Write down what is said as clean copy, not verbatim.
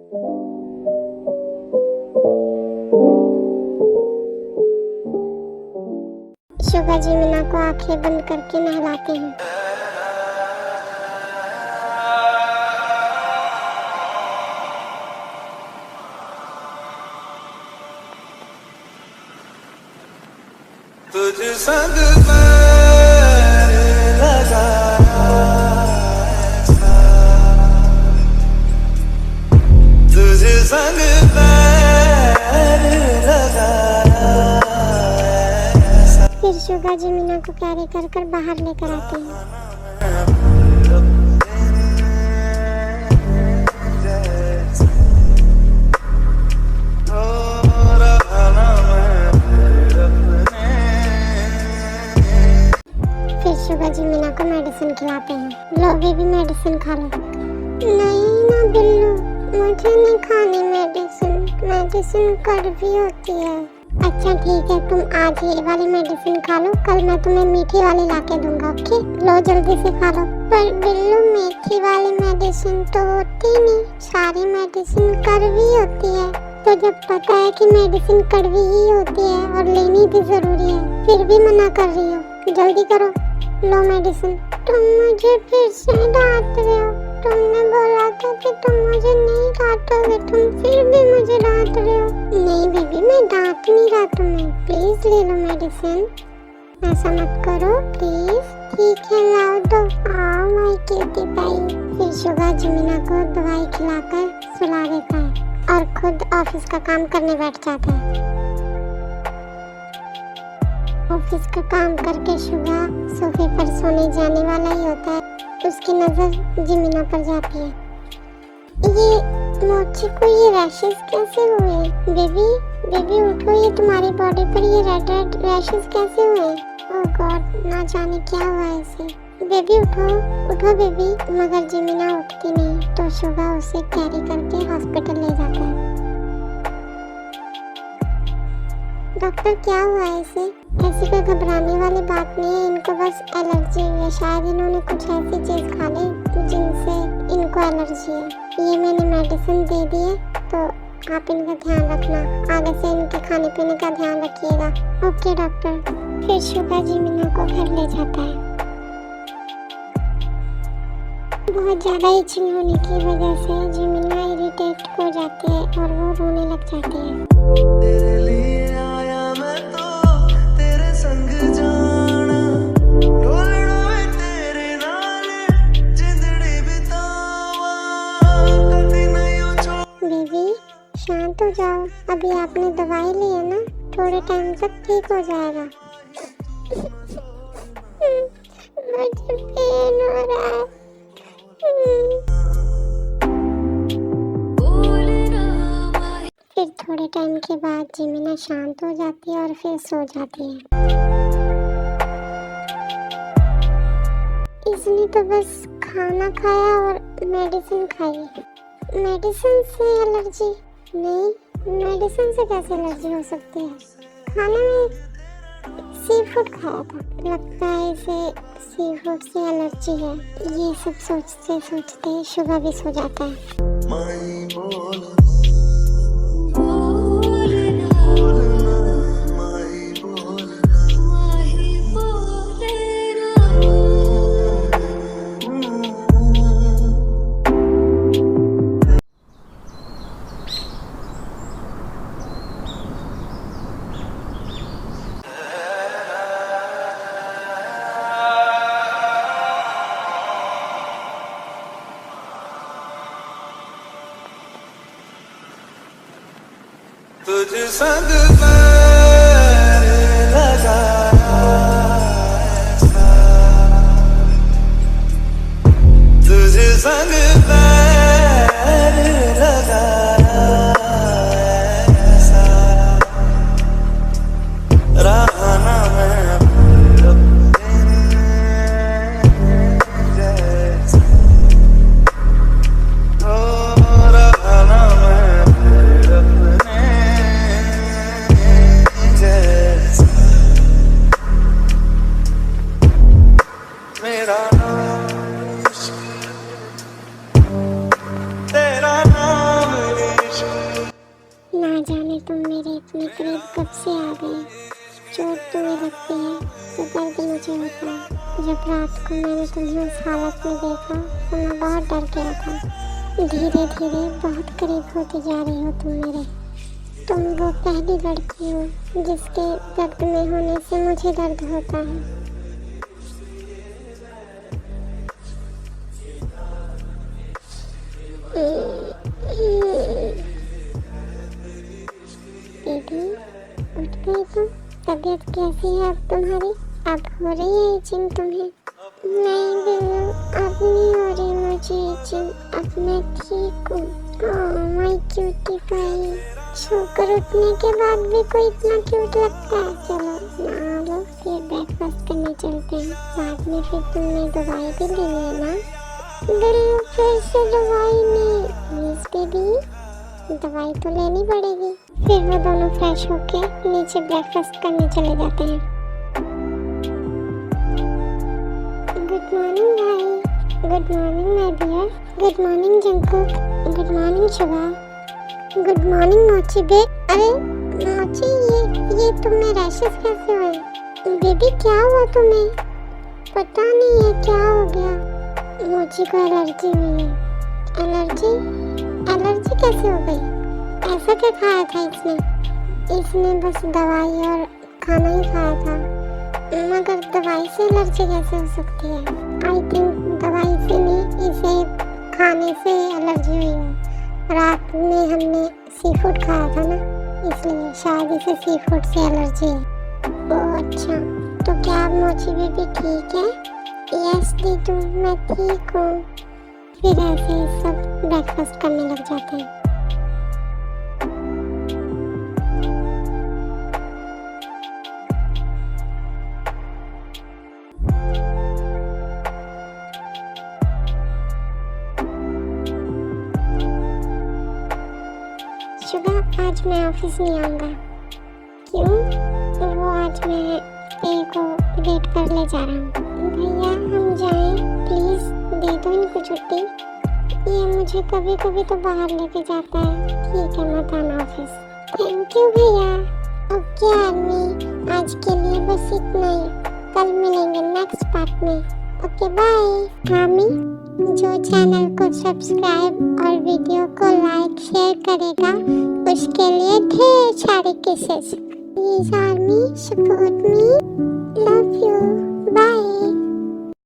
Suga जी मीना को आंखें बंद करके नहलाते हैं। तुझ संग पैर लगा तुझ संग पैर लगा। फिर शुगा जी मीना को कैरी कर कर बाहर लेकर आते हैं। फिर शुगा जी मीना को मेडिसिन खिलाते हैं। लो बेबी मेडिसिन खा लो। नहीं ना बिल्लू, मुझे नहीं खानी मेडिसिन, मेडिसिन कड़वी होती है। अच्छा ठीक है, तुम आज ये वाली मेडिसिन खा लो, कल मैं तुम्हें मीठी वाली लाके दूंगा। ओके, लो जल्दी से खा लो। पर बिल्लू मीठी वाली मेडिसिन तो होती नहीं, सारी मेडिसिन कड़वी होती है। तो जब पता है कि मेडिसिन कड़वी ही होती है और लेनी भी जरूरी है, फिर भी मना कर रही हो। जल्दी करो, लो मेडिसिन। तुम मुझे फिर से डांट रहे हो। तुमने बोला था कि तुम मुझे नहीं डांटोगे, तुम फिर भी मुझे डांट रहे हो। नहीं बेबी, मैं डांट नहीं रहा तुम्हें। प्लीज ले लो मेडिसिन, ऐसा मत करो प्लीज। ठीक है, लाओ दो। आओ माय क्यूटी पाई। फिर शुगा जी मीना को दवाई खिलाकर सुला देता है और खुद ऑफिस का काम करने बैठ जाता है। ऑफिस का काम करके शुगा सोफे पर सोने जाने वाला ही होता है। उसकी नजर जिमीना पर जाती है। ये मोची को ये रैशेस कैसे हुए? बेबी बेबी उठो, ये तुम्हारी बॉडी पर ये रेड रेड रैशेस कैसे हुए? ओह गॉड, ना जाने क्या हुआ है इसे। बेबी उठो उठो बेबी। मगर जिमीना उठती नहीं तो शुगा उसे कैरी करके हॉस्पिटल ले जाता है। डॉक्टर क्या हुआ है इसे? ऐसी कोई घबराने वाली बात नहीं है, इनको बस एलर्जी हुई है। शायद इन्होंने कुछ ऐसी चीज खा ली जिनसे इनको एलर्जी है। ये मैंने मेडिसिन दे दी है, तो आप इनका ध्यान रखना। आगे से इनके खाने पीने का ध्यान रखिएगा। Okay doctor. फिर शुगा जी मीना को घर ले जाता है। बहुत ज़्यादा इचिंग होने की वजह से जिमीना इरिटेट हो जाती है और वो रोने लग जाती है। तेरे लिए आया मैं तो तेरे संग जाना, ढोलना मैं तेरे नाल जिंदड़ी बितावा, कभी नहीं हो छोड़। बेबी शांत हो जाओ, अभी आपने दवाई ली है ना, थोड़े टाइम तक ठीक हो जाएगा। मुझे पेन हो रहा है। फिर थोड़े टाइम के बाद जिमीना शांत हो जाती है और फिर सो जाती है। इसने तो बस खाना खाया और मेडिसिन खाई। मेडिसिन से एलर्जी? नहीं, मेडिसिन से कैसे एलर्जी हो सकती है? खाने में सी फूड खाया था, लगता है इसे सी फूड से एलर्जी है। ये सब सोचते सोचते शुगा भी सो जाता है। तुझ संग पैर लगा तुझ संग पैर लगा रहा ना मैं जैसे हो रहा ना मैं तुम मेरे इतने करीब कब से आ गए। चोट तुम्हें लगती है तो दर्द मुझे होता है। जब रात को मैंने तुम्हें उस हालत में देखा तो मैं बहुत डर गया था। धीरे धीरे बहुत करीब होती जा रही हो तुम मेरे। तुम वो पहली लड़की हो जिसके दर्द में होने से मुझे दर्द होता है। बेबी उठ गई तुम। तबीयत कैसी है अब तुम्हारी? अब हो रही है इचिंग तुम्हें? नहीं बिल्लू, अब नहीं हो रही मुझे इचिंग। अब मैं ठीक हूँ। Oh my cutie pie. सोकर उठने के बाद भी कोई इतना क्यूट लगता है। चलो नहा लो फिर ब्रेकफास्ट करने चलते हैं। बाद में फिर तुमने दवाई भी लेनी है ना? बिल्लू फिर से दवाई नहीं। प्लीज बेबी दवाई तो लेनी पड़ेगी। फिर वो दोनों फ्रेश होके नीचे ब्रेकफास्ट करने चले जाते हैं। गुड मॉर्निंग भाई। Good morning my dear. Good morning Jungkook. Good morning Shubha. Good morning Mochi bae. अरे मोची ये तुम्हें रैशेस कैसे हुए? बेबी क्या हुआ तुम्हें? पता नहीं है क्या हो गया। मोची को एलर्जी हुई है। एलर्जी कैसे हो गई? ऐसा क्या खाया था इसने बस दवाई और खाना ही खाया था। मगर दवाई से एलर्जी कैसे हो सकती है? आई थिंक दवाई से नहीं, इसे खाने से एलर्जी हुई है। रात में हमने सी फूड खाया था ना, इसलिए शायद इसे सी फूड से एलर्जी है। ओह अच्छा, तो क्या अब मोची बेबी ठीक है? यस दीदू मैं ठीक हूँ। फिर ऐसे ही सब ब्रेकफास्ट करने लग जाते हैं। सुबह आज मैं ऑफिस नहीं आऊँगा। क्यों? वो आज मैं ए को वेट कर ले जा रहा हूँ। भैया हम जाएं प्लीज़, दे दो इनको छुट्टी। ये मुझे कभी कभी तो बाहर लेके जाता है। ठीक है मत आना ऑफिस। थैंक यू भैया। ओके आर्मी, आज के लिए बस इतना ही। कल मिलेंगे नेक्स्ट पार्ट में। Okay bye. आर्मी जो चैनल को सब्सक्राइब और वीडियो को लाइक शेयर करेगा उसके लिए ढेर सारे kisses. Please army support me. Love you.